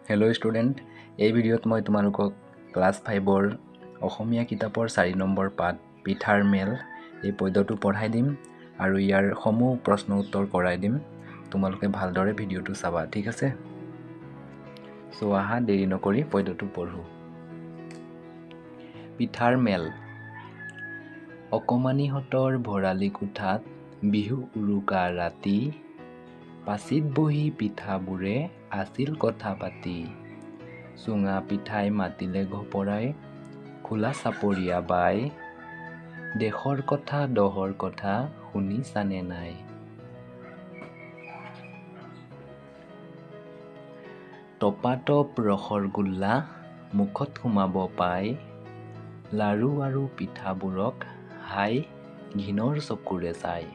Hello' student, এই ভিডিঅ'ত মই তোমালোকক ক্লাছ 5ৰ অসমীয়া কিতাপৰ 4 নম্বৰ পাঠ পিঠাৰ মেল এই পদ্যটো পঢ়াই দিম আৰু ইয়াৰ সমূহ প্ৰশ্ন উত্তৰ কৰাই দিম। তোমালোকে ভালদৰে ভিডিঅ'টো চাবা, ঠিক আছে? চ' আহা দেৰি নকৰি পদ্যটো পঢ়ো। পিঠাৰ মেল। অকমানিহঁতৰ ভৰালি কোঠাত বিহু উৰুকা ৰাতি, পাচিত বহি পিঠাবোৰে আছিল কথা পাতি। চুঙা পিঠাই মাতিলে ঘপৰাই, খোলা চাপৰিয়া বাই, দেশৰ কথা দহৰ কথা শুনিছানে নাই? টপাটপ ৰসৰ গোল্লা মুখত সোমাব পাই, লাৰু আৰু পিঠাবোৰক হাই ঘিণৰ চকুৰে চাই।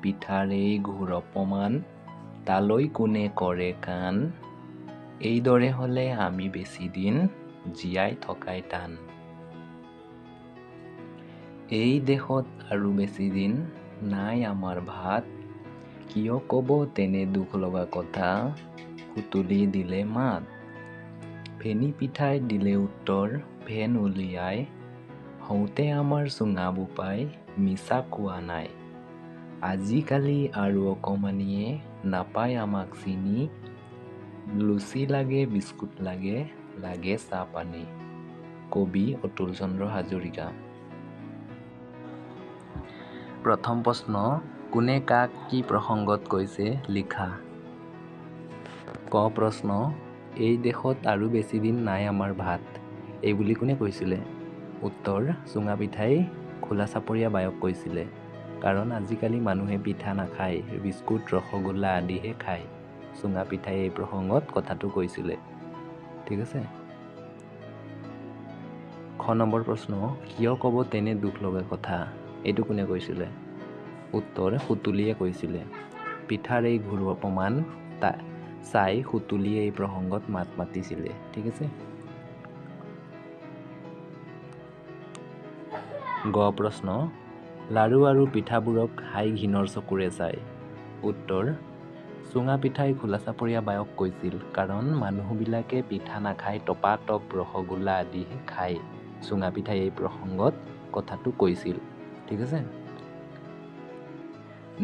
পিঠাৰ এই ঘোৰ অপমান তালৈ কোনে কৰে কাণ, এইদৰে হ'লে আমি বেছি দিন জীয়াই থকাই টান। এই দেশত আৰু বেছি দিন নাই আমাৰ ভাত, কিয় ক'ব তেনে দুখ লগা কথা, সুতুলি দিলে মাত। ফেনি পিঠাই দিলে উত্তৰ ফেন উলিয়াই, হওঁতে আমাৰ চুঙা বোপাই মিছা কোৱা নাই। আজিকালি আৰু অকমানিয়ে নাপায় আমাক চিনি, লুচি লাগে বিস্কুট লাগে, লাগে চাহ পানী। কবি অতুল চন্দ্ৰ হাজৰিকা। প্ৰথম প্ৰশ্ন, কোনে কাক কি প্ৰসংগত কৈছে লিখা। ক প্ৰশ্ন, এই দেশত আৰু বেছি দিন নাই আমাৰ ভাত, এই বুলি কোনে কৈছিলে? উত্তৰ, চুঙা পিঠাই খোলা চাপৰিয়া বায়ক কৈছিলে। কাৰণ আজিকালি মানুহে পিঠা নাখায়, বিস্কুট ৰসগোল্লা আদিহে খায়। চুঙা পিঠাই এই প্ৰসংগত কথাটো কৈছিলে, ঠিক আছে? খ নম্বৰ প্ৰশ্ন, কিয় ক'ব তেনে দুখ লগা কথা, এইটো কোনে কৈছিলে? উত্তৰ, সুতুলিয়ে কৈছিলে। পিঠাৰ এই ঘোৰ অপমান চাই সুতুলিয়ে এই প্ৰসংগত মাত মাতিছিলে, ঠিক আছে? গ প্ৰশ্ন, লাৰু আৰু পিঠাবোৰক হাই ঘিণৰ চকুৰে চাই। উত্তৰ, চুঙা পিঠাই খোলা চাপৰিয়া বায়ক কৈছিল কাৰণ মানুহবিলাকে পিঠা নাখায়, টপাটপ ৰসগোল্লা আদিহে খায়। চুঙা পিঠাই এই প্ৰসংগত কথাটো কৈছিল, ঠিক আছে?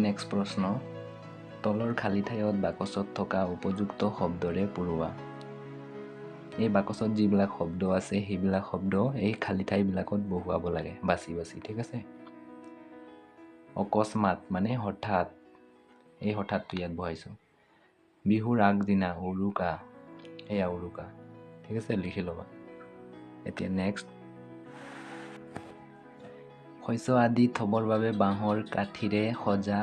নেক্সট প্ৰশ্ন, তলৰ খালী ঠাইত বাকচত থকা উপযুক্ত শব্দৰে পূৰোৱা। এই বাকচত যিবিলাক শব্দ আছে সেইবিলাক শব্দ এই খালী ঠাইবিলাকত বহুৱাব লাগে, বাছি বাছি, ঠিক আছে? অকস্মাত মানে হঠাৎ, এই হঠাৎটো ইয়াত বহাইছোঁ। বিহুৰ আগদিনা উৰুকা, এয়া উৰুকা, ঠিক আছে? লিখি ল'বা। এতিয়া নেক্সট, শস্য আদি থবৰ বাবে বাঁহৰ কাঠিৰে সজা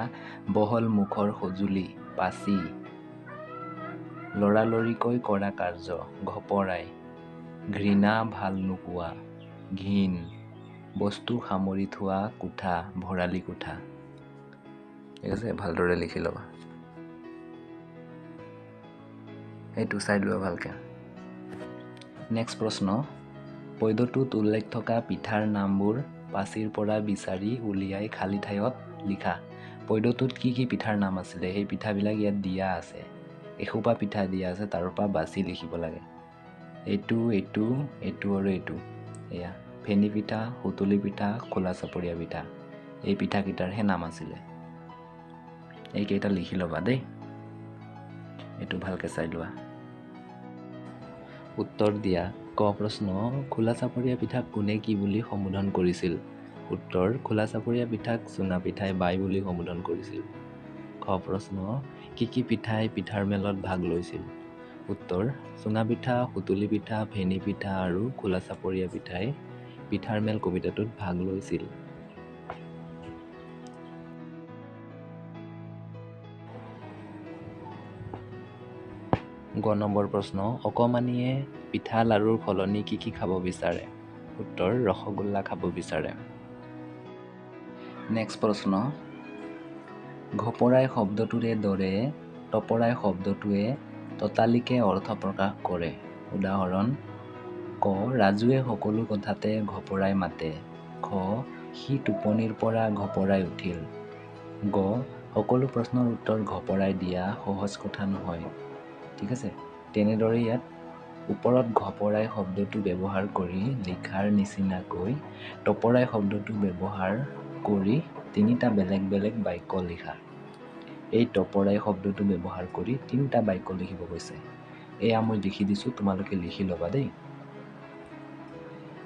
বহল মুখৰ সঁজুলি পাচি, লৰালৰিকৈ কৰা কাৰ্য ঘপৰাই, ঘৃণা ভাল নোপোৱা, ঘিণ, বস্তু সামৰি থোৱা কোঠা ভৰালি কোঠা, ঠিক আছে? ভালদৰে লিখি ল'বা, এইটো চাই লোৱা ভালকৈ। নেক্সট প্ৰশ্ন, পদ্যটোত উল্লেখ থকা পিঠাৰ নামবোৰ পাচিৰ পৰা বিচাৰি উলিয়াই খালী ঠাইত লিখা। পদ্যটোত কি কি পিঠাৰ নাম আছিলে সেই পিঠাবিলাক ইয়াত দিয়া আছে। এসোপা পিঠা দিয়া আছে, তাৰ পৰা বাছি লিখিব লাগে। এইটো এইটো এইটো আৰু এইটো, এয়া ফেনি পিঠা, সুতুলি পিঠা, খোলা চাপৰিয়া পিঠা, এই পিঠাকেইটাৰহে নাম আছিলে। এইকেইটা লিখি ল'বা দেই, এইটো ভালকৈ চাই লোৱা। উত্তৰ দিয়া। ক প্ৰশ্ন, খোলা চাপৰিয়া পিঠাক কোনে কি বুলি সম্বোধন কৰিছিল? উত্তৰ, খোলা চাপৰিয়া পিঠাক চুঙা পিঠাই বাই বুলি সম্বোধন কৰিছিল। খ প্ৰশ্ন, কি কি পিঠাই পিঠাৰ মেলত ভাগ লৈছিল? উত্তৰ, চুঙা পিঠা, সুতুলি পিঠা, ফেনি পিঠা আৰু খোলা চাপৰিয়া পিঠাই পিঠাৰ মেল কবিতাটোত ভাগ লৈছিল। গ নম্বৰ প্ৰশ্ন, অকমানিয়ে পিঠা লাৰুৰ সলনি কি কি খাব বিচাৰে? উত্তৰ, ৰসগোল্লা খাব বিচাৰে। নেক্সট প্ৰশ্ন, ঘপৰাই শব্দটোৰে দৰে টপৰাই শব্দটোৱে ততালিকে অৰ্থ প্ৰকাশ কৰে। উদাহৰণ: ক, ৰাজুৱে সকলো কথাতে ঘপৰাই মাতে। খ, সি টোপনিৰ পৰা ঘপৰাই উঠিল। গ, সকলো প্ৰশ্নৰ উত্তৰ ঘপৰাই দিয়া সহজ কথা নহয়, ঠিক আছে? তেনেদৰে ইয়াত ওপৰত ঘপৰাই শব্দটো ব্যৱহাৰ কৰি লিখাৰ নিচিনাকৈ টপৰাই শব্দটো ব্যৱহাৰ কৰি তিনিটা বেলেগ বেলেগ বাক্য লিখা। এই টপৰাই শব্দটো ব্যৱহাৰ কৰি তিনিটা বাক্য লিখিব কৈছে। এয়া মই লিখি দিছোঁ, তোমালোকে লিখি ল'বা দেই।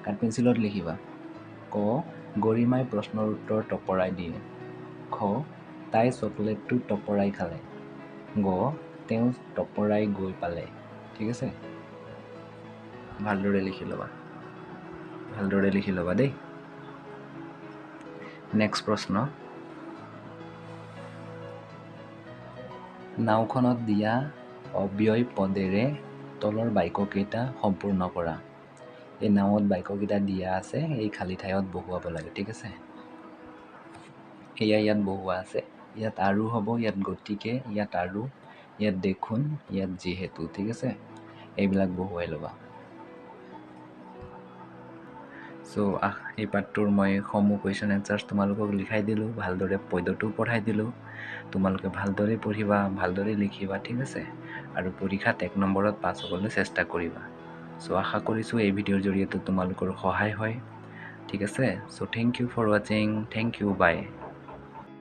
কাঠ পেঞ্চিলত লিখিবা। ক, গৰিমাই প্ৰশ্নৰ উত্তৰ টপৰাই দিয়ে। খ, তাই চকলেটটো টপৰাই খালে। গ, তেওঁ টপৰাই গৈ পালে। ঠিক আছে, ভালদৰে লিখি ল'বা দেই। নেক্সট প্ৰশ্ন, নাওখনত দিয়া অব্যয় পদেৰে তলৰ বাক্যকেইটা সম্পূৰ্ণ কৰা। এই নাওত বাক্যকেইটা দিয়া আছে, এই খালী ঠাইত বহুৱাব লাগে। ঠিক আছে, এয়া ইয়াত বহুৱা আছে। ইয়াত আৰু হ'ব, ইয়াত গতিকে, ইয়াত আৰু, ইয়াত দেখোন, ইয়াত যিহেতু। ঠিক আছে, এইবিলাক বহুৱাই ল'বা। চ' এই পাৰ্টটোৰ মই সমূহ কুৱেশ্যন এনচাৰ্ছ তোমালোকক লিখাই দিলোঁ, ভালদৰে পদ্যটো পঢ়াই দিলোঁ। তোমালোকে ভালদৰে পঢ়িবা, ভালদৰে লিখিবা। ঠিক আছে, আৰু পৰীক্ষাত 1 নম্বৰত পাছ হ'বলৈ চেষ্টা কৰিবা। চ' আশা কৰিছোঁ এই ভিডিঅ'ৰ জৰিয়তে তোমালোকৰ সহায় হয়। ঠিক আছে, চ' থেংক ইউ ফৰ ৱাচিং। থেংক ইউ, বাই।